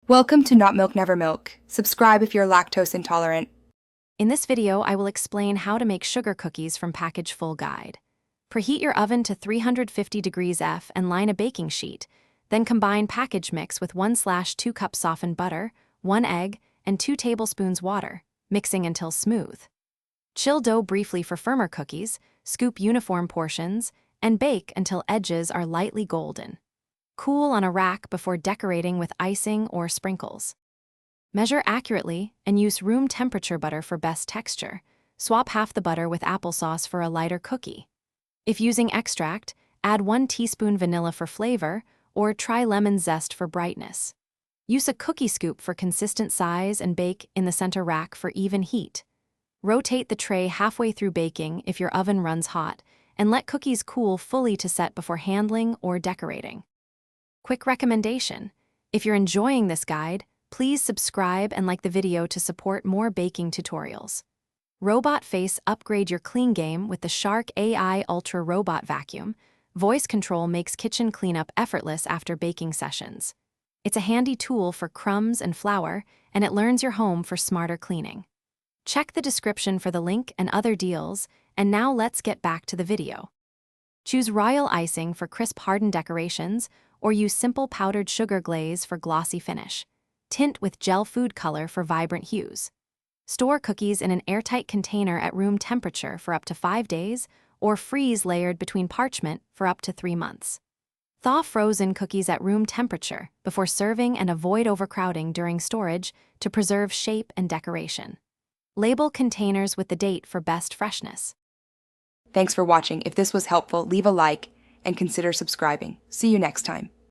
Welcome to Not Milk Never Milk. Subscribe if you're lactose intolerant. In this video, I will explain how to make sugar cookies from package full guide. Preheat your oven to 350 degrees F and line a baking sheet. Then combine package mix with 1/2 cups softened butter, 1 egg, and 2 tablespoons water, mixing until smooth. Chill dough briefly for firmer cookies, scoop uniform portions, and bake until edges are lightly golden. Cool on a rack before decorating with icing or sprinkles. Measure accurately and use room temperature butter for best texture. Swap half the butter with applesauce for a lighter cookie. If using extract, add 1 teaspoon vanilla for flavor or try lemon zest for brightness. Use a cookie scoop for consistent size and bake in the center rack for even heat. Rotate the tray halfway through baking if your oven runs hot, and let cookies cool fully to set before handling or decorating. Quick recommendation: if you're enjoying this guide, please subscribe and like the video to support more baking tutorials. Robot Face: upgrade your clean game with the Shark AI Ultra Robot Vacuum. Voice control makes kitchen cleanup effortless after baking sessions. It's a handy tool for crumbs and flour, and it learns your home for smarter cleaning. Check the description for the link and other deals, and now let's get back to the video. Choose royal icing for crisp hardened decorations, or use simple powdered sugar glaze for glossy finish. Tint with gel food color for vibrant hues. Store cookies in an airtight container at room temperature for up to 5 days, or freeze layered between parchment for up to 3 months. Thaw frozen cookies at room temperature before serving and avoid overcrowding during storage to preserve shape and decoration. Label containers with the date for best freshness. Thanks for watching. If this was helpful, leave a like and consider subscribing. See you next time.